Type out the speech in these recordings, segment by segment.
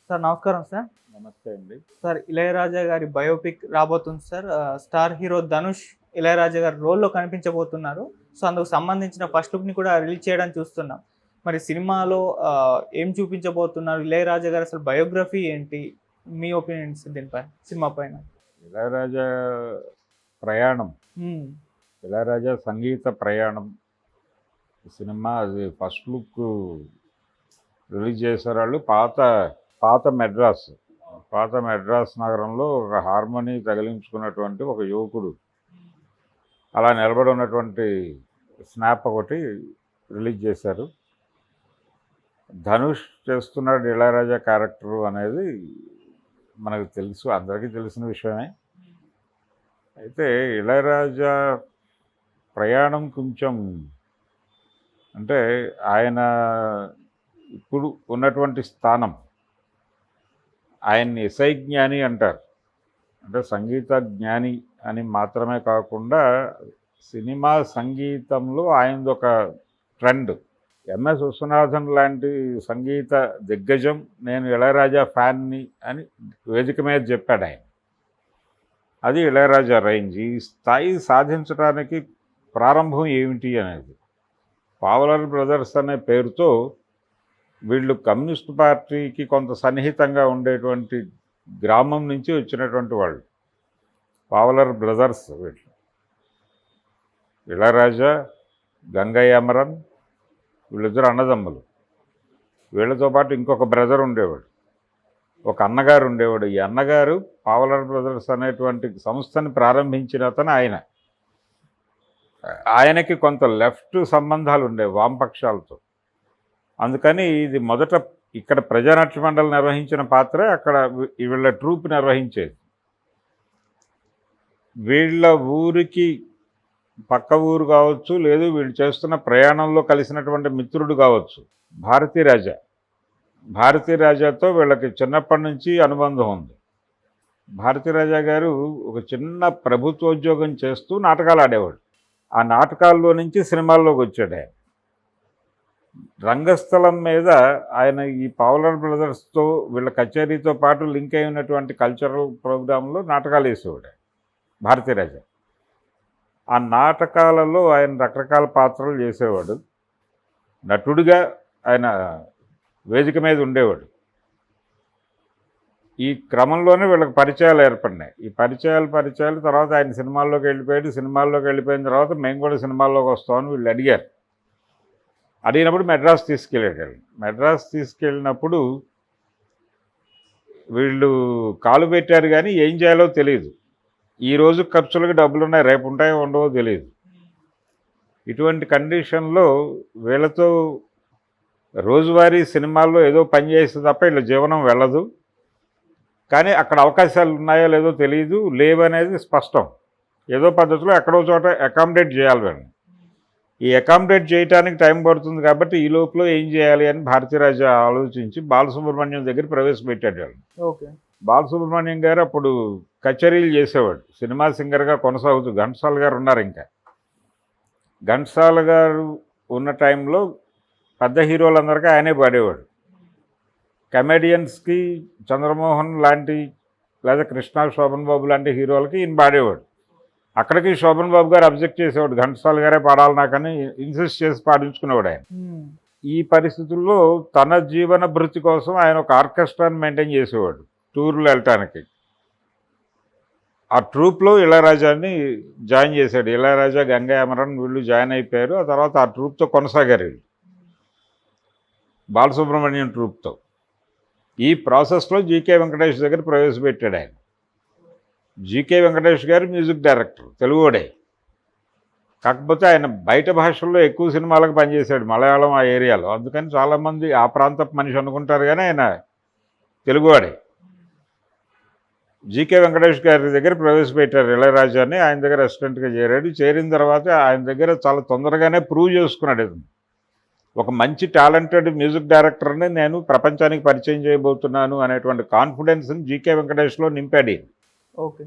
Sir నమస్కారం sir. నమస్తే అండి. సార్ ఇళయరాజా గారి బయోపిక్ రాబోతుంది sir. Star hero Dhanush Ilaiyaraaja గారి రోల్‌లో కనిపించబోతున్నారు. సో, అందుకు సంబంధించిన ఫస్ట్ లుక్‌ని కూడా రిలీజ్ చేయడం చూస్తున్నాం. మరి సినిమాలో ఏం చూపించబోతున్నారు? ఇళయరాజా గారి అసలు బయోగ్రఫీ ఏంటి? మీ ఒపీనియన్స్ దీనిపై సినిమా పైన? ఇళయరాజా ప్రయాణం, హ్మ్. ఇళయరాజా సంగీత ప్రయాణం సినిమా అది ఫస్ట్ లుక్ రిలీజ్ చేశారు వాళ్ళు. పాత మెడ్రాస్ నగరంలో ఒక హార్మోని తగిలించుకున్నటువంటి ఒక యువకుడు అలా నిలబడి ఉన్నటువంటి స్నాప్ ఒకటి రిలీజ్ చేశారు. ధనుష్ చేస్తున్నాడు ఇళయరాజా క్యారెక్టర్ అనేది మనకు తెలుసు, అందరికీ తెలిసిన విషయమే. అయితే ఇళయరాజా ప్రయాణం కొంచెం అంటే ఆయన ఇప్పుడు ఉన్నటువంటి స్థానం, ఆయన్ని ఎస్ఐ జ్ఞాని అంటారు. అంటే సంగీత జ్ఞాని అని మాత్రమే కాకుండా సినిమా సంగీతంలో ఆయనది ఒక ట్రెండ్. ఎంఎస్ విశ్వనాథన్ లాంటి సంగీత దిగ్గజం నేను ఇళయరాజా ఫ్యాన్ని అని వేదిక మీద చెప్పాడు ఆయన. అది ఇళయరాజా రేంజ్. ఈ స్థాయి సాధించడానికి ప్రారంభం ఏమిటి అనేది, పావలర్ బ్రదర్స్ అనే పేరుతో వీళ్ళు కమ్యూనిస్ట్ పార్టీకి కొంత సన్నిహితంగా ఉండేటువంటి గ్రామం నుంచి వచ్చినటువంటి వాళ్ళు పావలర్ బ్రదర్స్. వీళ్ళు ఇళయరాజా, గంగయ్య అమరన్, వీళ్ళిద్దరు అన్నదమ్ములు. వీళ్ళతో పాటు ఇంకొక బ్రదర్ ఉండేవాడు, ఒక అన్నగారు ఉండేవాడు. ఈ అన్నగారు పావలర్ బ్రదర్స్ అనేటువంటి సంస్థని ప్రారంభించిన అతను ఆయనకి కొంత లెఫ్ట్ సంబంధాలు ఉండేవి వామపక్షాలతో. అందుకని ఇది మొదట ఇక్కడ ప్రజానాట్య మండలి నిర్వహించిన పాత్ర అక్కడ వీళ్ళ ట్రూప్ నిర్వహించేది. వీళ్ళ ఊరికి పక్క ఊరు కావచ్చు, లేదు వీళ్ళు చేస్తున్న ప్రయాణంలో కలిసినటువంటి మిత్రుడు కావచ్చు భారతీరాజాతో వీళ్ళకి చిన్నప్పటి నుంచి అనుబంధం ఉంది. భారతీరాజా గారు ఒక చిన్న ప్రభుత్వోద్యోగం చేస్తూ నాటకాలు ఆడేవాడు. ఆ నాటకాల్లో నుంచి సినిమాల్లోకి వచ్చాడు ఆయన. రంగస్థలం మీద ఆయన ఈ పావలర్ బ్రదర్స్తో వీళ్ళ కచేరీతో పాటు లింక్ అయి ఉన్నటువంటి కల్చరల్ ప్రోగ్రాంలో నాటకాలు వేసేవాడు భారతీరాజా. ఆ నాటకాలలో ఆయన రకరకాల పాత్రలు చేసేవాడు. నటుడిగా ఆయన వేదిక మీద ఉండేవాడు. ఈ క్రమంలోనే వీళ్ళకి పరిచయాలు ఏర్పడినాయి. ఈ పరిచయాలు తర్వాత ఆయన సినిమాల్లోకి వెళ్ళిపోయాడు. సినిమాల్లోకి వెళ్ళిపోయిన తర్వాత మేము కూడా సినిమాల్లోకి వస్తామని వీళ్ళు అడిగినప్పుడు మెడ్రాస్ తీసుకెళ్ళాడు. మెడ్రాస్ తీసుకెళ్ళినప్పుడు వీళ్ళు కాలు పెట్టారు, కానీ ఏం చేయాలో తెలియదు. ఈరోజు ఖర్చులకు డబ్బులు ఉన్నాయి, రేపు ఉంటాయో ఉండవో తెలియదు. ఇటువంటి కండిషన్లో వీళ్ళతో రోజువారీ సినిమాల్లో ఏదో పని చేస్తే తప్ప వీళ్ళ జీవనం వెళ్ళదు. కానీ అక్కడ అవకాశాలు ఉన్నాయో లేదో తెలియదు, లేవనేది స్పష్టం. ఏదో పద్ధతిలో ఎక్కడో చోట అకామిడేట్ చేయాలి వీళ్ళని. ఈ అకామిడేట్ చేయడానికి టైం పడుతుంది కాబట్టి ఈ లోపల ఏం చేయాలి అని భారతీరాజా ఆలోచించి బాలసుబ్రహ్మణ్యం దగ్గర ప్రవేశపెట్టాడు వాళ్ళు. ఓకే. బాలసుబ్రహ్మణ్యం గారు అప్పుడు కచేరీలు చేసేవాడు, సినిమా సింగర్గా కొనసాగుతూ. ఘంటసాల గారు ఉన్నారు. ఇంకా ఘంటసాల గారు ఉన్న టైంలో పెద్ద హీరోలందరికీ ఆయనే పాడేవాడు. కమెడియన్స్కి చంద్రమోహన్ లాంటి లేదా కృష్ణ, శోభన్ బాబు లాంటి హీరోలకి ఈయన పాడేవాడు. అక్కడికి శోభన్ బాబు గారు అబ్జెక్ట్ చేసేవాడు, ఘంటసాల గారే పాడాలి నాకని ఇన్సిస్ట్ చేసి పాడించుకునేవాడు ఆయన. ఈ పరిస్థితుల్లో తన జీవన భృతి కోసం ఆయన ఒక ఆర్కెస్ట్రాని మెయింటైన్ చేసేవాడు టూర్లు వెళ్ళటానికి. ఆ ట్రూప్లో ఇళయరాజాని జాయిన్ చేశాడు. ఇళయరాజా, గంగయ్య అమరన్ వీళ్ళు జాయిన్ అయిపోయారు. ఆ తర్వాత ఆ ట్రూప్తో కొనసాగారు వీళ్ళు, బాలసుబ్రహ్మణ్యం ట్రూప్తో. ఈ ప్రాసెస్లో జీకే వెంకటేష్ దగ్గర ప్రవేశపెట్టాడు ఆయన. జీకే వెంకటేష్ గారు మ్యూజిక్ డైరెక్టర్, తెలుగుడే. కాకపోతే ఆయన బయట భాషల్లో ఎక్కువ సినిమాలకు పనిచేశాడు, మలయాళం ఆ ఏరియాలో. అందుకని చాలామంది ఆ ప్రాంతపు మనిషి అనుకుంటారు, కానీ ఆయన తెలుగువాడే. జీకే వెంకటేష్ గారి దగ్గర ప్రవేశపెట్టారు ఇళయరాజాని. ఆయన దగ్గర అసిస్టెంట్గా చేరాడు. చేరిన తర్వాత ఆయన దగ్గర చాలా తొందరగానే ప్రూవ్ చేసుకున్నాడు, ఒక మంచి టాలెంటెడ్ మ్యూజిక్ డైరెక్టర్ని నేను ప్రపంచానికి పరిచయం చేయబోతున్నాను అనేటువంటి కాన్ఫిడెన్స్ని జీకే వెంకటేష్లో నింపాడు. ఓకే.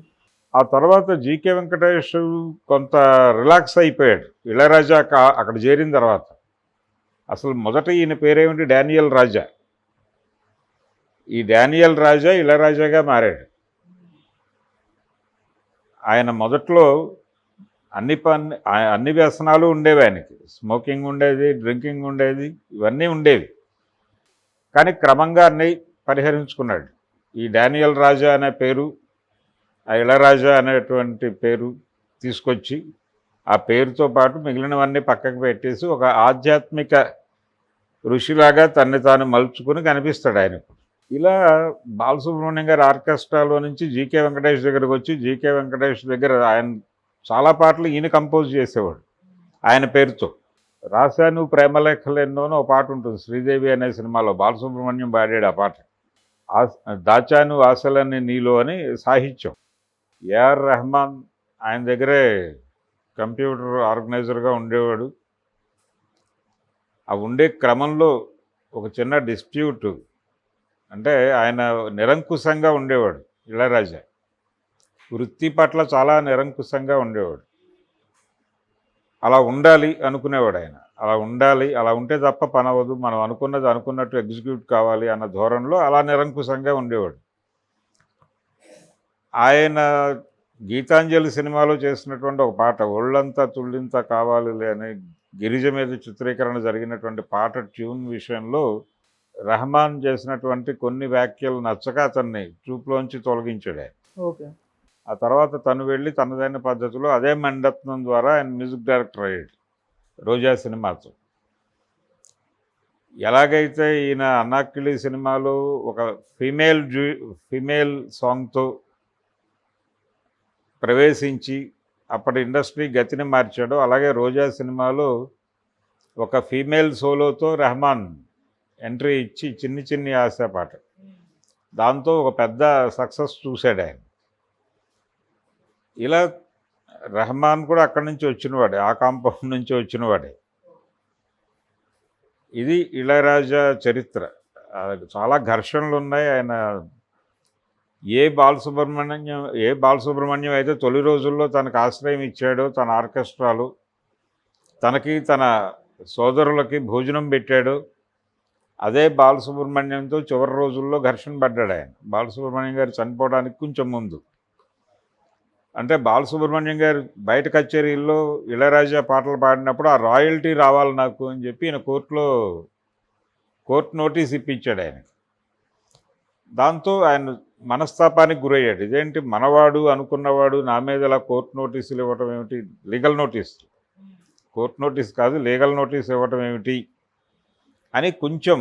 ఆ తర్వాత జీకే వెంకటేష్ కొంత రిలాక్స్ అయిపోయాడు ఇళయరాజా అక్కడ చేరిన తర్వాత. అసలు మొదట ఈయన పేరేమిటి, డానియల్ రాజా. ఈ డానియల్ రాజా ఇళయరాజాగా మారాడు. ఆయన మొదట్లో అన్ని వ్యసనాలు ఉండేవి ఆయనకి. స్మోకింగ్ ఉండేది, డ్రింకింగ్ ఉండేది, ఇవన్నీ ఉండేవి. కానీ క్రమంగా అన్నీ పరిహరించుకున్నాడు. ఈ డానియల్ రాజా అనే పేరు, ఆ ఇళయరాజా అనేటువంటి పేరు తీసుకొచ్చి ఆ పేరుతో పాటు మిగిలినవన్నీ పక్కకు పెట్టేసి ఒక ఆధ్యాత్మిక ఋషిలాగా తన్ని తాను మలుచుకుని కనిపిస్తాడు ఆయనకు. ఇలా బాలసుబ్రహ్మణ్యం గారి ఆర్కెస్ట్రాలో నుంచి జీకే వెంకటేష్ దగ్గరకు వచ్చి జీకే వెంకటేష్ దగ్గర ఆయన చాలా పాటలు ఈయన కంపోజ్ చేసేవాడు ఆయన పేరుతో. రాశాను ప్రేమలేఖలు అని ఒక పాట ఉంటుంది శ్రీదేవి అనే సినిమాలో, బాలసుబ్రహ్మణ్యం పాడాడు ఆ పాట. దాచాను ఆశలన్నీ నీలో అని సాహిత్యం. ఏఆర్ రెహమాన్ ఆయన దగ్గరే కంప్యూటర్ ఆర్గనైజర్గా ఉండేవాడు. ఆ ఉండే క్రమంలో ఒక చిన్న డిస్ప్యూట్, అంటే ఆయన నిరంకుశంగా ఉండేవాడు ఇళయరాజా. వృత్తి పట్ల చాలా నిరంకుశంగా ఉండేవాడు. అలా ఉండాలి అనుకునేవాడు ఆయన. అలా ఉండాలి, అలా ఉంటే తప్ప పని అవ్వదు, మనం అనుకున్నది అనుకున్నట్టు ఎగ్జిక్యూట్ కావాలి అన్న ధోరణిలో అలా నిరంకుశంగా ఉండేవాడు. ఆయన గీతాంజలి సినిమాలో చేసినటువంటి ఒక పాట, ఒళ్ళంతా తుళ్ళింత కావాలిలే అనే గిరిజ మీద చిత్రీకరణ జరిగినటువంటి పాట ట్యూన్ విషయంలో రెహమాన్ చేసినటువంటి కొన్ని వ్యాఖ్యలు నచ్చక అతన్ని ట్రూప్లోంచి తొలగించాడు ఆయన. ఓకే. ఆ తర్వాత తను వెళ్ళి తనదైన పద్ధతిలో అదే మణిరత్నం ద్వారా ఆయన మ్యూజిక్ డైరెక్టర్ అయ్యాడు రోజా సినిమాతో. ఎలాగైతే ఈయన అన్నాకిళి సినిమాలో ఒక ఫీమేల్ సాంగ్తో ప్రవేశించి అప్పటి ఇండస్ట్రీ గతిని మార్చాడో, అలాగే రోజా సినిమాలో ఒక ఫీమేల్ సోలోతో రెహమాన్ ఎంట్రీ ఇచ్చి చిన్ని చిన్ని ఆశ పాట, దాంతో ఒక పెద్ద సక్సెస్ చూశాడు ఆయన. ఇలా రెహమాన్ కూడా అక్కడి నుంచి వచ్చినవాడే, ఆ కాంపౌండ్ నుంచి వచ్చినవాడే. ఇది ఇళయరాజా చరిత్ర. చాలా ఘర్షణలు ఉన్నాయి. ఆయన ఏ బాలసుబ్రహ్మణ్యం అయితే తొలి రోజుల్లో తనకు ఆశ్రయం ఇచ్చాడో తన ఆర్కెస్ట్రాలు, తనకి తన సోదరులకి భోజనం పెట్టాడు, అదే బాలసుబ్రహ్మణ్యంతో చివరి రోజుల్లో ఘర్షణ పడ్డాడు ఆయన. బాలసుబ్రహ్మణ్యం గారు చనిపోవడానికి కొంచెం ముందు, అంటే బాలసుబ్రహ్మణ్యం గారు బయట కచేరీల్లో ఇళయరాజా పాటలు పాడినప్పుడు ఆ రాయల్టీ రావాలి నాకు అని చెప్పి ఈయన కోర్టు నోటీస్ ఇప్పించాడు ఆయన. దాంతో ఆయన మనస్తాపానికి గురయ్యాడు. ఇదేంటి మనవాడు అనుకున్నవాడు నా మీద ఇలా కోర్టు నోటీసులు ఇవ్వటం ఏమిటి, లీగల్ నోటీస్, కోర్టు నోటీస్ కాదు లీగల్ నోటీస్ ఇవ్వటం ఏమిటి అని కొంచెం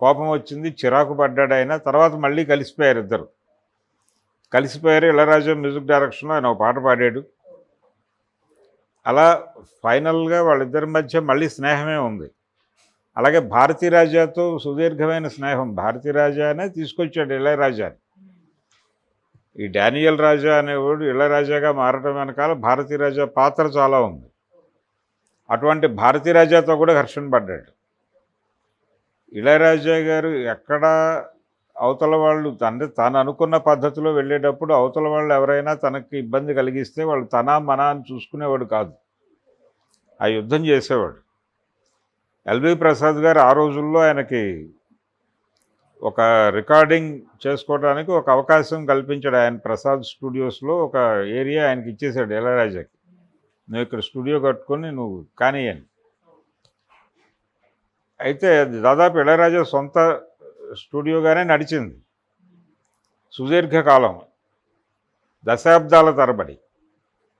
కోపం వచ్చింది, చిరాకు పడ్డాడు ఆయన. తర్వాత మళ్ళీ కలిసిపోయారు ఇద్దరు. ఇళయరాజా మ్యూజిక్ డైరెక్షన్లో ఆయన ఒక పాట పాడాడు. అలా ఫైనల్గా వాళ్ళిద్దరి మధ్య మళ్ళీ స్నేహమే ఉంది. అలాగే భారతీరాజాతో సుదీర్ఘమైన స్నేహం. భారతీరాజానే తీసుకొచ్చాడు ఇళయరాజాని. ఈ డానియల్ రాజా అనేవాడు ఇళయరాజాగా మారడం వెనకాల భారతీరాజా పాత్ర చాలా ఉంది. అటువంటి భారతీరాజాతో కూడా ఘర్షణ పడ్డాడు. ఇళయరాజా గారు ఎక్కడ అవతల వాళ్ళు తాను అనుకున్న పద్ధతిలో వెళ్ళేటప్పుడు అవతల వాళ్ళు ఎవరైనా తనకి ఇబ్బంది కలిగిస్తే వాళ్ళు మన అని చూసుకునేవాడు కాదు, ఆ యుద్ధం చేసేవాడు. ఎల్వి ప్రసాద్ గారు ఆ రోజుల్లో ఆయనకి ఒక రికార్డింగ్ చేసుకోవడానికి ఒక అవకాశం కల్పించాడు. ఆయన ప్రసాద్ స్టూడియోస్లో ఒక ఏరియా ఆయనకి ఇచ్చేసాడు ఇళయరాజాకి, నువ్వు ఇక్కడ స్టూడియో కట్టుకొని నువ్వు కానీ అని. అయితే అది దాదాపు ఇళయరాజా సొంత స్టూడియోగానే నడిచింది సుదీర్ఘకాలం, దశాబ్దాల తరబడి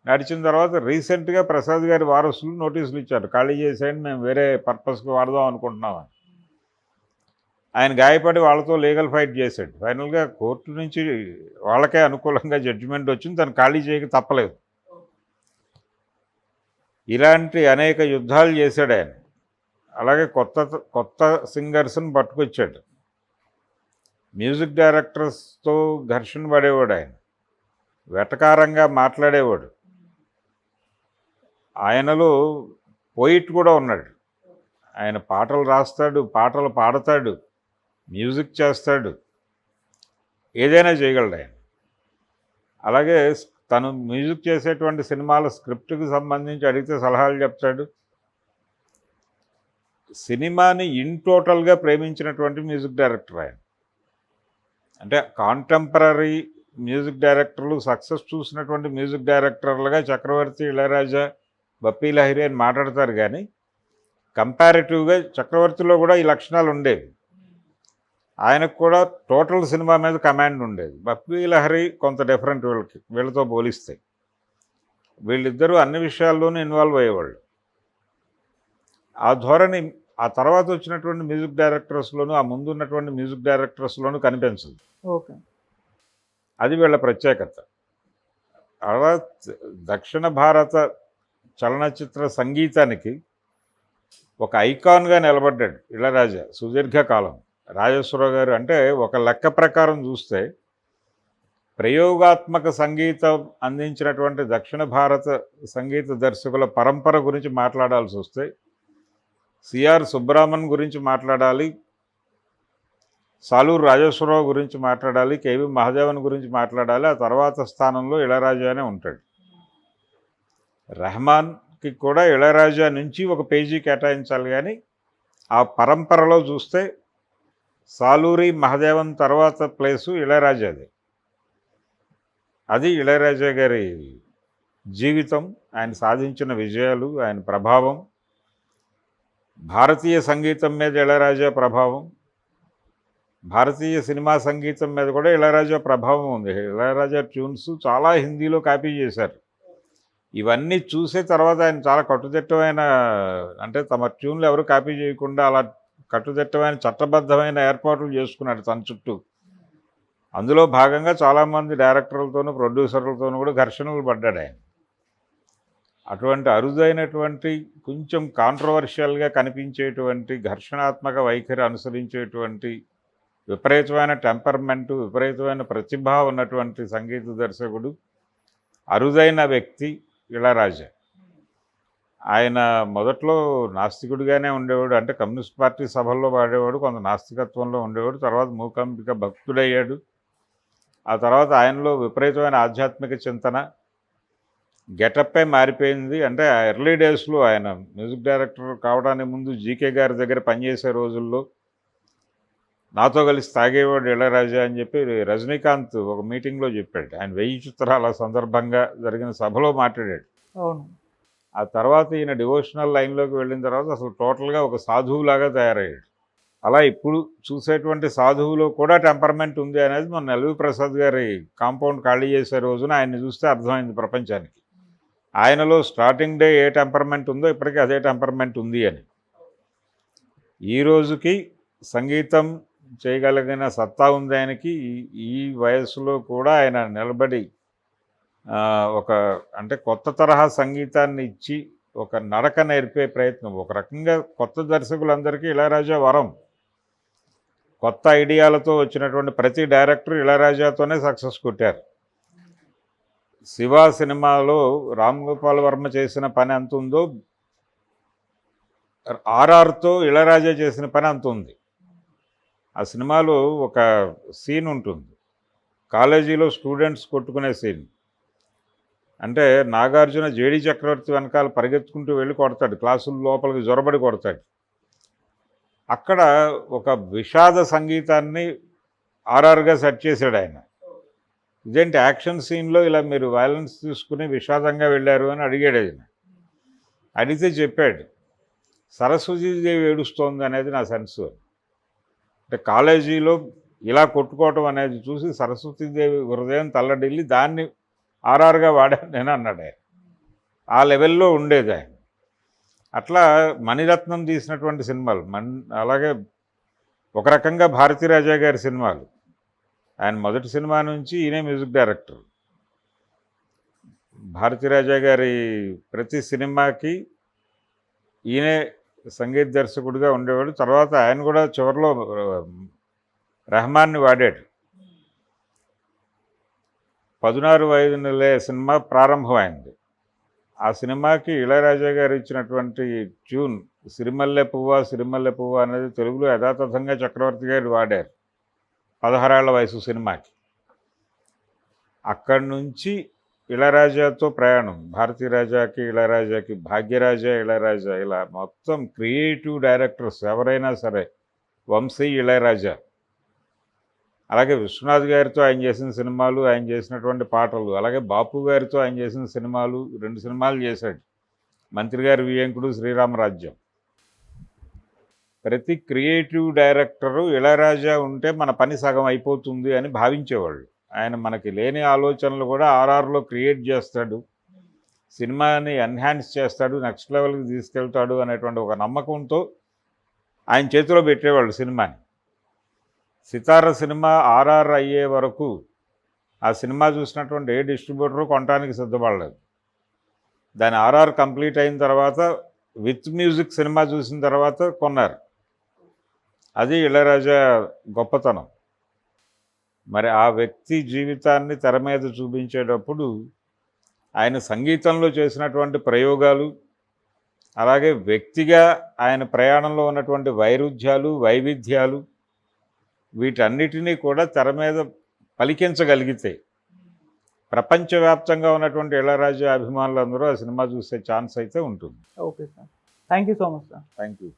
నడిచిన తర్వాత రీసెంట్గా ప్రసాద్ గారి వారసులు నోటీసులు ఇచ్చారు, ఖాళీ చేసేయండి, మేము వేరే పర్పస్కి వాడదాం అనుకుంటున్నామని. ఆయన గాయపడి వాళ్ళతో లీగల్ ఫైట్ చేశాడు. ఫైనల్గా కోర్టు నుంచి వాళ్ళకే అనుకూలంగా జడ్జిమెంట్ వచ్చింది, తను ఖాళీ చేయక తప్పలేదు. ఇలాంటి అనేక యుద్ధాలు చేశాడు ఆయన. అలాగే కొత్త సింగర్స్ని పట్టుకొచ్చాడు. మ్యూజిక్ డైరెక్టర్స్తో ఘర్షణ పడేవాడు ఆయన, వెటకారంగా మాట్లాడేవాడు. ఆయనలో పోయిట్ కూడా ఉన్నాడు. ఆయన పాటలు రాస్తాడు, పాటలు పాడతాడు, మ్యూజిక్ చేస్తాడు, ఏదైనా చేయగలడు ఆయన. అలాగే తను మ్యూజిక్ చేసేటువంటి సినిమాల స్క్రిప్ట్కి సంబంధించి అడిగితే సలహాలు చెప్తాడు. సినిమాని ఇన్ టోటల్గా ప్రేమించినటువంటి మ్యూజిక్ డైరెక్టర్ ఆయన. అంటే కాంటెంపరీ మ్యూజిక్ డైరెక్టర్లు సక్సెస్ చూసినటువంటి మ్యూజిక్ డైరెక్టర్లుగా చక్రవర్తి, ఇళయరాజా, బప్పీ లహిరి అని మాట్లాడతారు కానీ కంపారిటివ్గా చక్రవర్తిలో కూడా ఈ లక్షణాలు ఉండేవి. ఆయనకు కూడా టోటల్ సినిమా మీద కమాండ్ ఉండేది. బప్పీ లహిరి కొంత డిఫరెంట్ వీళ్ళతో పోలిస్తే. వీళ్ళిద్దరూ అన్ని విషయాల్లోనూ ఇన్వాల్వ్ అయ్యేవాళ్ళు. ఆ ధోరణి ఆ తర్వాత వచ్చినటువంటి మ్యూజిక్ డైరెక్టర్స్లోనూ, ఆ ముందు ఉన్నటువంటి మ్యూజిక్ డైరెక్టర్స్లోనూ కనిపించదు. ఓకే. అది వీళ్ళ ప్రత్యేకత. అలా దక్షిణ భారత చలనచిత్ర సంగీతానికి ఒక ఐకాన్గా నిలబడ్డాడు ఇళయరాజా సుదీర్ఘకాలం. రాజేశ్వరరావు గారు అంటే ఒక లెక్క ప్రకారం చూస్తే ప్రయోగాత్మక సంగీతం అందించినటువంటి దక్షిణ భారత సంగీత దర్శకుల పరంపర గురించి మాట్లాడాల్సి వస్తే సిఆర్ సుబ్రహ్మణ్యం గురించి మాట్లాడాలి, సాలూరు రాజేశ్వరరావు గురించి మాట్లాడాలి, కేవి మహాదేవన్ గురించి మాట్లాడాలి. ఆ తర్వాత స్థానంలో ఇళయరాజానే ఉంటాడు. రెహమాన్కి కూడా ఇళయరాజా నుంచి ఒక పేజీ కేటాయించాలి, కానీ ఆ పరంపరలో చూస్తే సాలూరి మహాదేవన్ తర్వాత ప్లేసు ఇళయరాజాది. అది ఇళయరాజా గారి జీవితం, ఆయన సాధించిన విజయాలు, ఆయన ప్రభావం, భారతీయ సంగీతం మీద ఇళయరాజా ప్రభావం, భారతీయ సినిమా సంగీతం మీద కూడా ఇళయరాజా ప్రభావం ఉంది. ఇళయరాజా ట్యూన్స్ చాలా హిందీలో కాపీ చేశారు. ఇవన్నీ చూసే తర్వాత ఆయన చాలా కట్టుదిట్టమైన, అంటే తమ ట్యూన్లు ఎవరు కాపీ చేయకుండా అలా కట్టుదిట్టమైన చట్టబద్ధమైన ఏర్పాట్లు చేసుకున్నాడు తన చుట్టూ. అందులో భాగంగా చాలామంది డైరెక్టర్లతోనూ ప్రొడ్యూసర్లతోనూ కూడా ఘర్షణలు పడ్డాడు ఆయన. అటువంటి అరుదైనటువంటి కొంచెం కాంట్రవర్షియల్గా కనిపించేటువంటి ఘర్షణాత్మక వైఖరి అనుసరించేటువంటి విపరీతమైన టెంపర్మెంటు, విపరీతమైన ప్రతిభ ఉన్నటువంటి సంగీత దర్శకుడు, అరుదైన వ్యక్తి ఇళయరాజా. ఆయన మొదట్లో నాస్తికుడిగానే ఉండేవాడు. అంటే కమ్యూనిస్ట్ పార్టీ సభల్లో పాడేవాడు, కొంత నాస్తికత్వంలో ఉండేవాడు. తర్వాత మూకాంబిక భక్తుడయ్యాడు. ఆ తర్వాత ఆయనలో విపరీతమైన ఆధ్యాత్మిక చింతన, గెటప్పే మారిపోయింది. అంటే ఎర్లీ డేస్లో ఆయన మ్యూజిక్ డైరెక్టర్ కావడానికి ముందు జీకే గారి దగ్గర పనిచేసే రోజుల్లో నాతో కలిసి తాగేవాడు ఇళయరాజా అని చెప్పి రజనీకాంత్ ఒక మీటింగ్లో చెప్పాడు. ఆయన 1000 చిత్రాల సందర్భంగా జరిగిన సభలో మాట్లాడాడు. అవును. ఆ తర్వాత ఈయన డివోషనల్ లైన్లోకి వెళ్ళిన తర్వాత అసలు టోటల్గా ఒక సాధువులాగా తయారయ్యాడు. అలా ఇప్పుడు చూసేటువంటి సాధువులో కూడా టెంపర్మెంట్ ఉంది అనేది మన ఎల్వి ప్రసాద్ గారి కాంపౌండ్ ఖాళీ చేసే రోజున ఆయన్ని చూస్తే అర్థమైంది ప్రపంచానికి. ఆయనలో స్టార్టింగ్ డే ఏ టెంపర్మెంట్ ఉందో ఇప్పటికీ అదే టెంపర్మెంట్ ఉంది అని. ఈ రోజుకి సంగీతం చేయగలిగిన సత్తా ఉంది ఆయనకి. ఈ వయస్సులో కూడా ఆయన నిలబడి ఒక అంటే కొత్త తరహా సంగీతాన్ని ఇచ్చి ఒక నడక నేర్పే ప్రయత్నం. ఒక రకంగా కొత్త దర్శకులందరికీ ఇళయరాజా వరం. కొత్త ఐడియాలతో వచ్చినటువంటి ప్రతి డైరెక్టర్ ఇళయరాజాతోనే సక్సెస్ కొట్టారు. శివ సినిమాలో రామ్ గోపాల్ వర్మ చేసిన పని ఎంత ఉందో ఆర్ఆర్తో ఇళయరాజా చేసిన పని అంత ఉంది. ఆ సినిమాలో ఒక సీన్ ఉంటుంది, కాలేజీలో స్టూడెంట్స్ కొట్టుకునే సీన్. అంటే నాగార్జున జేడి చక్రవర్తి వెనకాల పరిగెత్తుకుంటూ వెళ్ళి కొడతాడు, క్లాసుల లోపలికి జొరబడి కొడతాడు. అక్కడ ఒక విషాద సంగీతాన్ని ఆర్ఆర్గా సెట్ చేశాడు ఆయన. ఇదేంటి యాక్షన్ సీన్లో ఇలా మీరు వైలెన్స్ తీసుకుని విషాదంగా వెళ్ళారు అని అడిగాడు ఆయన. అడిగితే చెప్పాడు, సరస్వతీదేవి ఏడుస్తోంది అనేది నా సెన్స్. అంటే కాలేజీలో ఇలా కొట్టుకోవటం అనేది చూసి సరస్వతీదేవి హృదయం తల్లడిల్లి దాన్ని ఆర్ఆర్గా వాడాను నేను అన్నాడు ఆయన. ఆ లెవెల్లో ఉండేది ఆయన. అట్లా మణిరత్నం తీసినటువంటి సినిమాలు అలాగే ఒక రకంగా భారతీరాజా గారి సినిమాలు. ఆయన మొదటి సినిమా నుంచి ఈయనే మ్యూజిక్ డైరెక్టర్. భారతీరాజా గారి ప్రతి సినిమాకి ఈయనే సంగీత దర్శకుడిగా ఉండేవాడు. తర్వాత ఆయన కూడా చివరిలో రెహమాన్ని వాడాడు. 16 వయదులే సినిమా ప్రారంభమైంది. ఆ సినిమాకి ఇళయరాజా గారు ఇచ్చినటువంటి ట్యూన్ సిరిమల్లె పువ్వ సిరిమల్లె పువ్వ అనేది తెలుగులో యథాతథంగా చక్రవర్తి గారు వాడారు 16 ఏళ్ల వయసు సినిమాకి. అక్కడి నుంచి ఇళయరాజాతో ప్రయాణం, భారతీరాజాకి ఇళయరాజాకి, భాగ్యరాజా ఇళయరాజా, ఇలా మొత్తం క్రియేటివ్ డైరెక్టర్స్ ఎవరైనా సరే వంశీ ఇళయరాజా. అలాగే విశ్వనాథ్ గారితో ఆయన చేసిన సినిమాలు, ఆయన చేసినటువంటి పాటలు, అలాగే బాపు గారితో ఆయన చేసిన సినిమాలు 2 సినిమాలు చేశాడు. మంత్రి గారి వియంకుడు, శ్రీరామరాజ్యం. ప్రతి క్రియేటివ్ డైరెక్టరు ఇళయరాజా ఉంటే మన పని సగం అయిపోతుంది అని భావించేవాళ్ళు. ఆయన మనకి లేని ఆలోచనలు కూడా ఆర్ఆర్లో క్రియేట్ చేస్తాడు, సినిమాని ఎన్హాన్స్ చేస్తాడు, నెక్స్ట్ లెవెల్కి తీసుకెళ్తాడు అనేటువంటి ఒక నమ్మకంతో ఆయన చేతిలో పెట్టేవాళ్ళు సినిమాని. సితార సినిమా ఆర్ఆర్ అయ్యే వరకు ఆ సినిమా చూసినటువంటి ఏ డిస్ట్రిబ్యూటరు కొనడానికి సిద్ధపడలేదు. దాని ఆర్ఆర్ కంప్లీట్ అయిన తర్వాత విత్ మ్యూజిక్ సినిమా చూసిన తర్వాత కొన్నారు. అది ఇళయరాజా గొప్పతనం. మరి ఆ వ్యక్తి జీవితాన్ని తెర మీద చూపించేటప్పుడు ఆయన సంగీతంలో చేసినటువంటి ప్రయోగాలు, అలాగే వ్యక్తిగా ఆయన ప్రయాణంలో ఉన్నటువంటి వైరుధ్యాలు, వైవిధ్యాలు, వీటన్నిటినీ కూడా తెర మీద పలికించగలిగితే ప్రపంచవ్యాప్తంగా ఉన్నటువంటి ఇళయరాజా అభిమానులందరూ ఆ సినిమా చూసే ఛాన్స్ అయితే ఉంటుంది. Okay sir, thank you so much sir. Thank you.